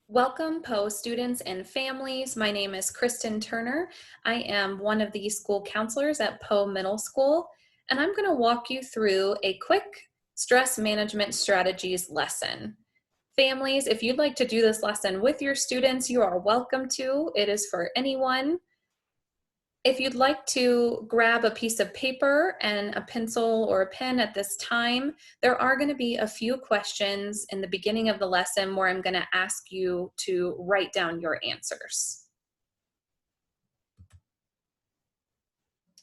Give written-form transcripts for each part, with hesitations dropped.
Welcome, Poe students and families. My name is Kristen Turner. I am one of the school counselors at Poe Middle School, and I'm going to walk you through a quick stress management strategies lesson. Families, if you'd like to do this lesson with your students, you are welcome to. It is for anyone. If you'd like to grab a piece of paper and a pencil or a pen at this time, there are going to be a few questions in the beginning of the lesson where I'm going to ask you to write down your answers.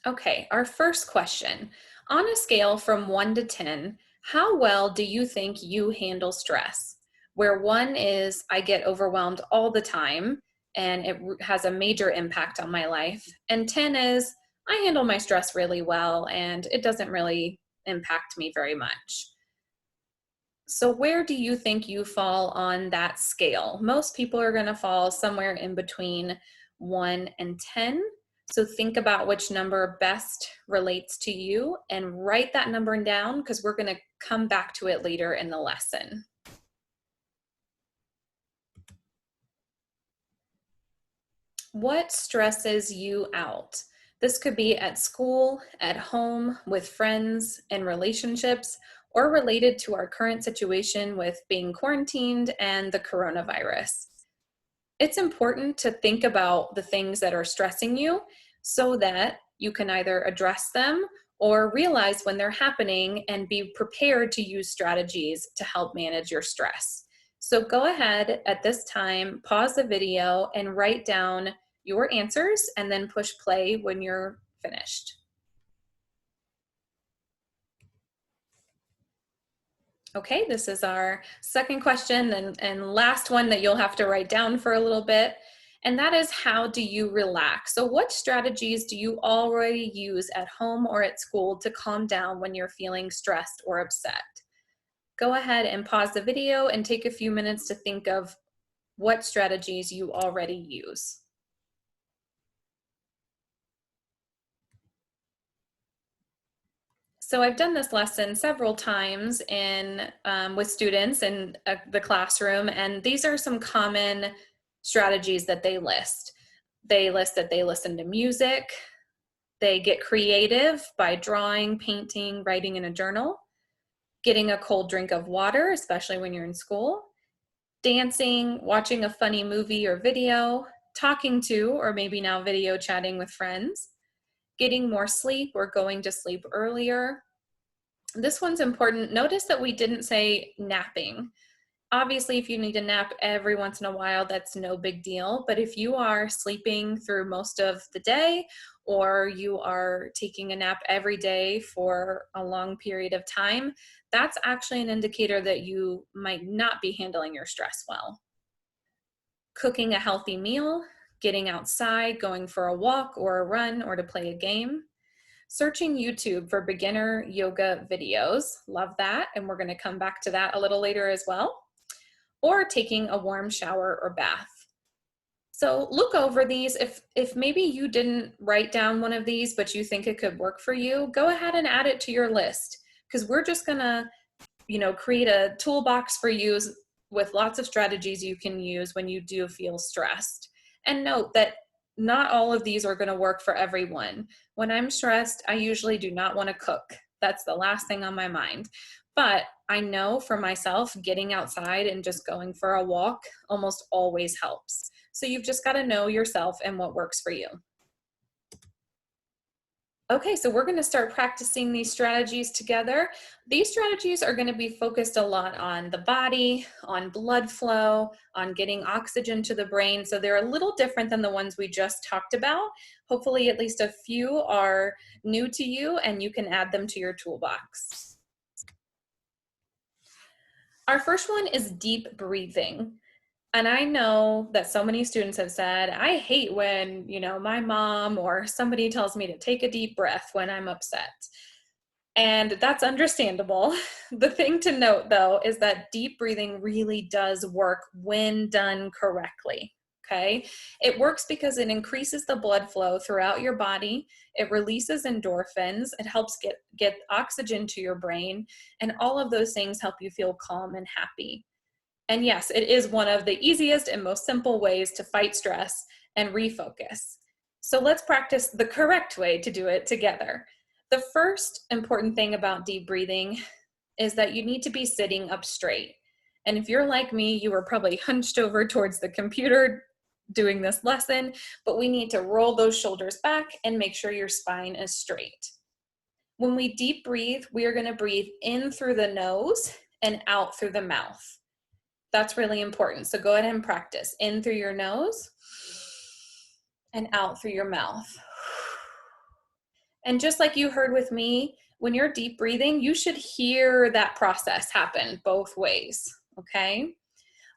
Okay, our first question. On a scale from 1 to 10, how well do you think you handle stress? Where 1 is I get overwhelmed all the time and it has a major impact on my life, and 10 is I handle my stress really well and it doesn't really impact me very much. So where do you think you fall on that scale? Most people are going to fall somewhere in between 1 and 10. So think about which number best relates to you and write that number down because we're going to come back to it later in the lesson. What stresses you out? This could be at school, at home, with friends and relationships, or related to our current situation with being quarantined and the coronavirus. It's important to think about the things that are stressing you so that you can either address them or realize when they're happening and be prepared to use strategies to help manage your stress. So go ahead at this time, pause the video and write down your answers and then push play when you're finished. Okay, this is our second question and last one that you'll have to write down for a little bit. And that is, how do you relax? So what strategies do you already use at home or at school to calm down when you're feeling stressed or upset? Go ahead and pause the video and take a few minutes to think of what strategies you already use. So I've done this lesson several times with students in the classroom, and these are some common strategies that they list. They list that they listen to music, they get creative by drawing, painting, writing in a journal, getting a cold drink of water, especially when you're in school, dancing, watching a funny movie or video, talking to or maybe now video chatting with friends, getting more sleep or going to sleep earlier. This one's important. Notice that we didn't say napping. Obviously, if you need a nap every once in a while, that's no big deal. But if you are sleeping through most of the day, or you are taking a nap every day for a long period of time, that's actually an indicator that you might not be handling your stress well. Cooking a healthy meal, getting outside, going for a walk or a run or to play a game. Searching YouTube for beginner yoga videos, love that, and we're going to come back to that a little later as well. Or taking a warm shower or bath. So look over these. If maybe you didn't write down one of these, but you think it could work for you, go ahead and add it to your list, because we're just going to, create a toolbox for you with lots of strategies you can use when you do feel stressed. And note that not all of these are going to work for everyone. When I'm stressed, I usually do not want to cook. That's the last thing on my mind. But I know for myself, getting outside and just going for a walk almost always helps. So you've just got to know yourself and what works for you. Okay, so we're going to start practicing these strategies together. These strategies are going to be focused a lot on the body, on blood flow, on getting oxygen to the brain. So they're a little different than the ones we just talked about. Hopefully at least a few are new to you and you can add them to your toolbox. Our first one is deep breathing. And I know that so many students have said, I hate when, my mom or somebody tells me to take a deep breath when I'm upset. And that's understandable. The thing to note, though, is that deep breathing really does work when done correctly. Okay. It works because it increases the blood flow throughout your body. It releases endorphins. It helps get oxygen to your brain. And all of those things help you feel calm and happy. And yes, it is one of the easiest and most simple ways to fight stress and refocus. So let's practice the correct way to do it together. The first important thing about deep breathing is that you need to be sitting up straight. And if you're like me, you were probably hunched over towards the computer doing this lesson, but we need to roll those shoulders back and make sure your spine is straight. When we deep breathe, we are going to breathe in through the nose and out through the mouth. That's really important. So go ahead and practice. In through your nose and out through your mouth. And just like you heard with me, when you're deep breathing, you should hear that process happen both ways, okay?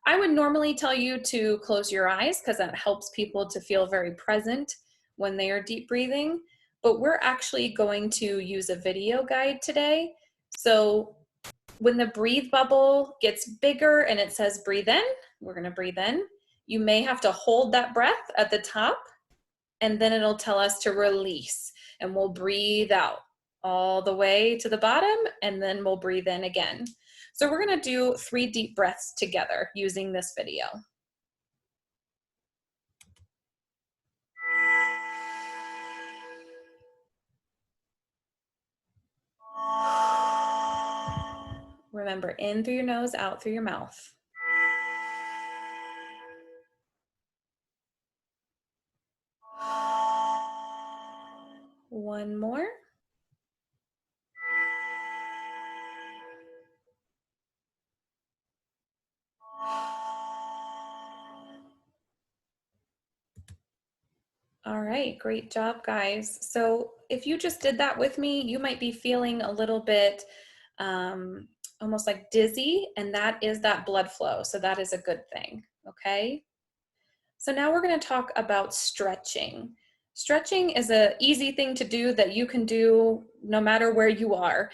I would normally tell you to close your eyes because that helps people to feel very present when they are deep breathing, but we're actually going to use a video guide today. So when the breathe bubble gets bigger and it says breathe in, we're gonna breathe in. You may have to hold that breath at the top and then it'll tell us to release and we'll breathe out all the way to the bottom and then we'll breathe in again. So we're gonna do 3 deep breaths together using this video. Remember, in through your nose, out through your mouth. One more. All right, great job, guys. So if you just did that with me, you might be feeling a little bit almost like dizzy, and that is that blood flow. So that is a good thing, okay? So now we're gonna talk about stretching. Stretching is an easy thing to do that you can do no matter where you are.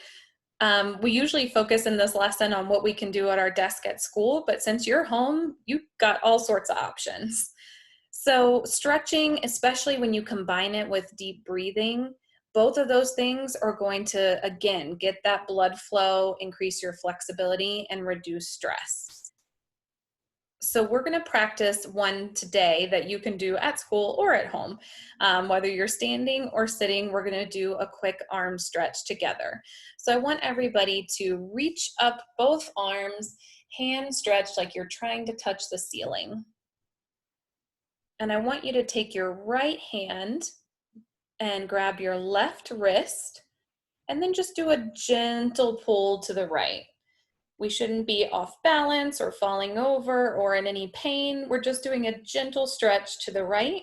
We usually focus in this lesson on what we can do at our desk at school, but since you're home, you've got all sorts of options. So stretching, especially when you combine it with deep breathing, both of those things are going to, again, get that blood flow, increase your flexibility, and reduce stress. So we're going to practice one today that you can do at school or at home. Whether you're standing or sitting, we're going to do a quick arm stretch together. So I want everybody to reach up both arms, hand stretched like you're trying to touch the ceiling. And I want you to take your right hand and grab your left wrist and then just do a gentle pull to the right. We shouldn't be off balance or falling over or in any pain. We're just doing a gentle stretch to the right.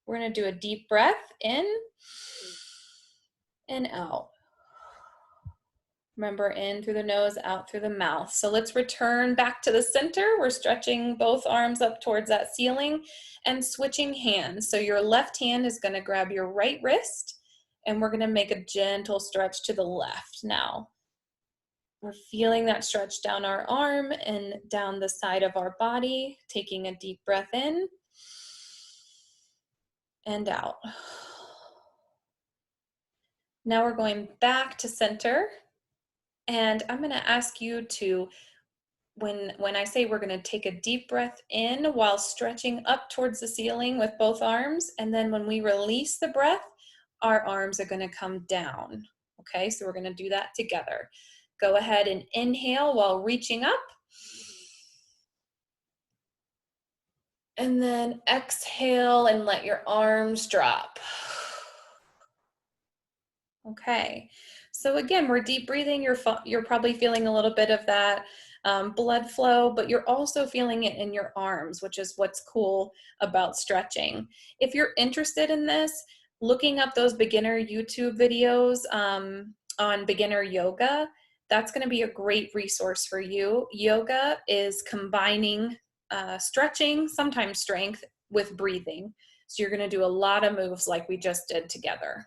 We're going to do a deep breath in and out. Remember, in through the nose, out through the mouth. So let's return back to the center. We're stretching both arms up towards that ceiling and switching hands. So your left hand is going to grab your right wrist and we're going to make a gentle stretch to the left now. We're feeling that stretch down our arm and down the side of our body, taking a deep breath in and out. Now we're going back to center. And I'm going to ask you to, when I say we're going to take a deep breath in while stretching up towards the ceiling with both arms, and then when we release the breath, our arms are going to come down. Okay, so we're going to do that together. Go ahead and inhale while reaching up. And then exhale and let your arms drop. Okay, so again, we're deep breathing. You're probably feeling a little bit of that blood flow, but you're also feeling it in your arms, which is what's cool about stretching. If you're interested in this, looking up those beginner YouTube videos on beginner yoga, that's going to be a great resource for you. Yoga is combining stretching, sometimes strength, with breathing. So you're going to do a lot of moves like we just did together.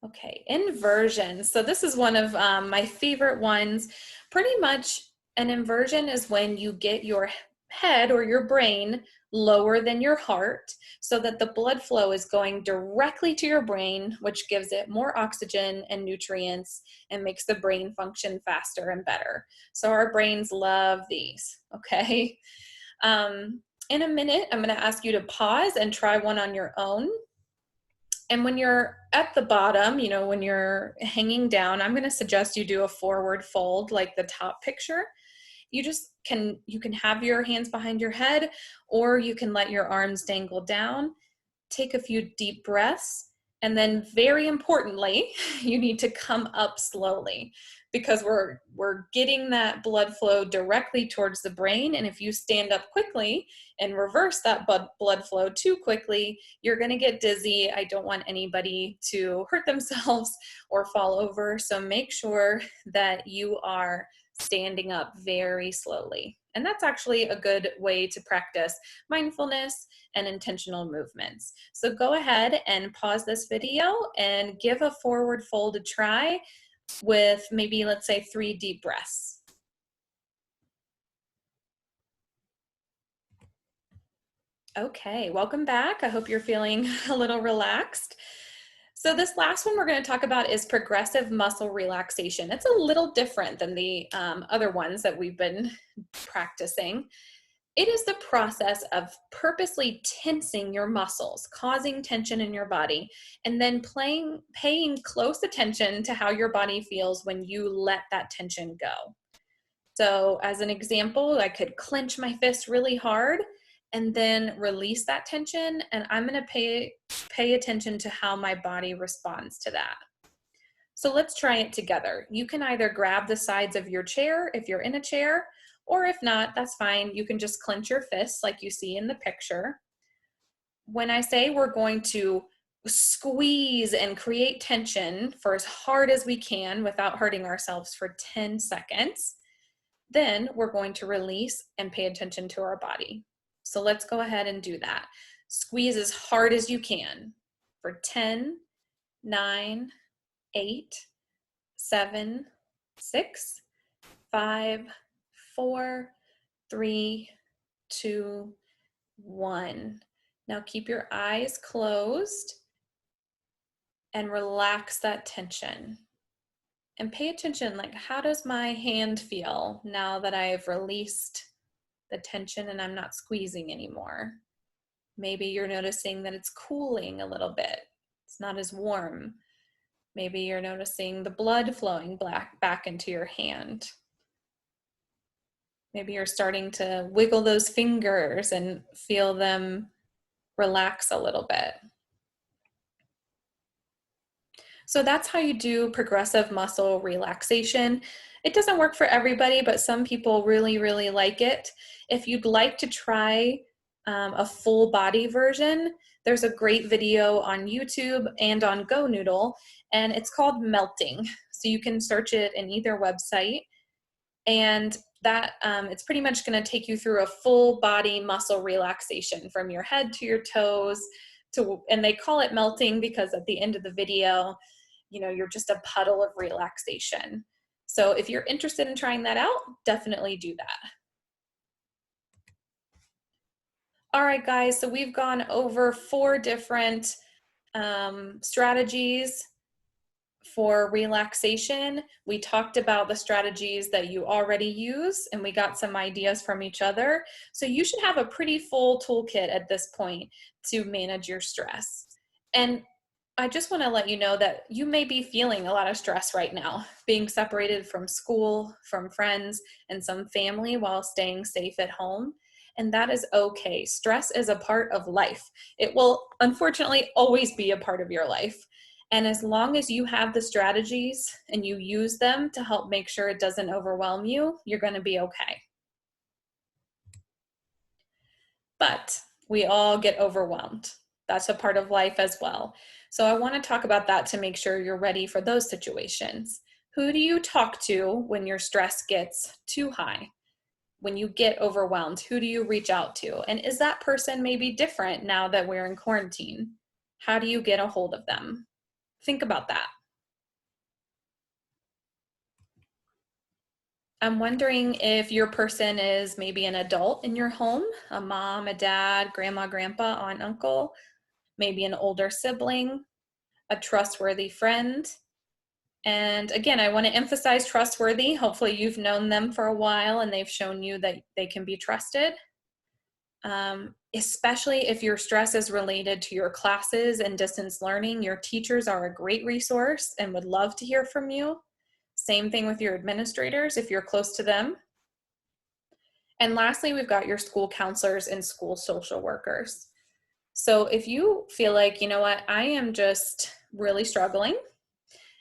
Okay, inversion. So this is one of my favorite ones. Pretty much an inversion is when you get your head or your brain lower than your heart so that the blood flow is going directly to your brain, which gives it more oxygen and nutrients and makes the brain function faster and better. So our brains love these, okay? In a minute, I'm going to ask you to pause and try one on your own. And when you're at the bottom, you know, when you're hanging down, I'm going to suggest you do a forward fold like the top picture. You can have your hands behind your head, or you can let your arms dangle down. Take a few deep breaths, and then very importantly, you need to come up slowly, because we're getting that blood flow directly towards the brain. And if you stand up quickly and reverse that blood flow too quickly, you're going to get dizzy. I don't want anybody to hurt themselves or fall over. So make sure that you are standing up very slowly. And that's actually a good way to practice mindfulness and intentional movements. So go ahead and pause this video and give a forward fold a try with maybe, let's say, 3 deep breaths. Okay, welcome back. I hope you're feeling a little relaxed. So this last one we're going to talk about is progressive muscle relaxation. It's a little different than the other ones that we've been practicing. It is the process of purposely tensing your muscles, causing tension in your body, and then paying close attention to how your body feels when you let that tension go. So as an example, I could clench my fist really hard and then release that tension, and I'm going to pay attention to how my body responds to that. So let's try it together. You can either grab the sides of your chair if you're in a chair, or if not, that's fine. You can just clench your fists like you see in the picture. When I say we're going to squeeze and create tension for as hard as we can without hurting ourselves for 10 seconds, then we're going to release and pay attention to our body. So let's go ahead and do that. Squeeze as hard as you can for 10, 9, 8, 7, 6, 5, 4, 3, 2, 1. Now keep your eyes closed and relax that tension. And pay attention, like, how does my hand feel now that I've released the tension and I'm not squeezing anymore? Maybe you're noticing that it's cooling a little bit. It's not as warm. Maybe you're noticing the blood flowing back into your hand. Maybe you're starting to wiggle those fingers and feel them relax a little bit. So that's how you do progressive muscle relaxation. It doesn't work for everybody, but some people really, really like it. If you'd like to try a full body version, there's a great video on YouTube and on GoNoodle, and it's called Melting. So you can search it in either website, and that it's pretty much going to take you through a full body muscle relaxation from your head to your toes. And they call it melting because at the end of the video, you know, you're just a puddle of relaxation. So if you're interested in trying that out, definitely do that. All right, guys, so we've gone over 4 different strategies for relaxation. We talked about the strategies that you already use, and we got some ideas from each other. So you should have a pretty full toolkit at this point to manage your stress. And I just want to let you know that you may be feeling a lot of stress right now, being separated from school, from friends, and some family while staying safe at home. And that is okay. Stress is a part of life. It will unfortunately always be a part of your life. And as long as you have the strategies and you use them to help make sure it doesn't overwhelm you, you're going to be okay. But we all get overwhelmed. That's a part of life as well. So I want to talk about that to make sure you're ready for those situations. Who do you talk to when your stress gets too high? When you get overwhelmed, who do you reach out to? And is that person maybe different now that we're in quarantine? How do you get a hold of them? Think about that. I'm wondering if your person is maybe an adult in your home, a mom, a dad, grandma, grandpa, aunt, uncle, maybe an older sibling, a trustworthy friend. And again, I want to emphasize trustworthy. Hopefully you've known them for a while and they've shown you that they can be trusted. Especially if your stress is related to your classes and distance learning, your teachers are a great resource and would love to hear from you. Same thing with your administrators if you're close to them. And lastly, we've got your school counselors and school social workers. So if you feel like, you know what, I am just really struggling,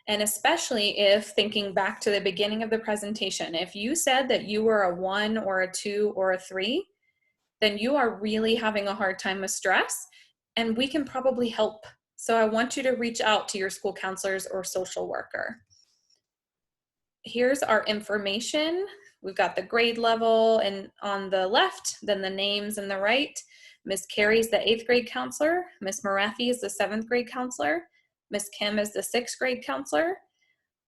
and especially if thinking back to the beginning of the presentation, if you said that you were a 1 or a 2 or a 3, then you are really having a hard time with stress, and we can probably help. So I want you to reach out to your school counselors or social worker. Here's our information. We've got the grade level and on the left, then the names on the right. Miss Carey's the 8th grade counselor. Miss Marathi is the 7th grade counselor. Miss Kim is the 6th grade counselor.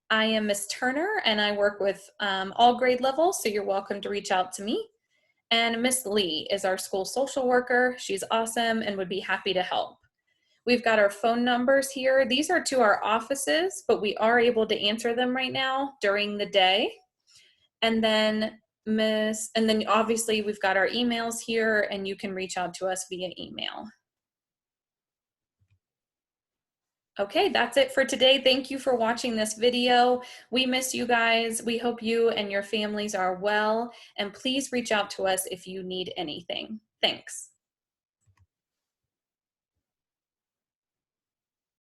I am Miss Turner and I work with all grade levels, so you're welcome to reach out to me. And Miss Lee is our school social worker. She's awesome and would be happy to help. We've got our phone numbers here. These are to our offices, but we are able to answer them right now during the day. And then obviously we've got our emails here and you can reach out to us via email. Okay, that's it for today. Thank you for watching this video. We miss you guys. We hope you and your families are well, and please reach out to us if you need anything. Thanks.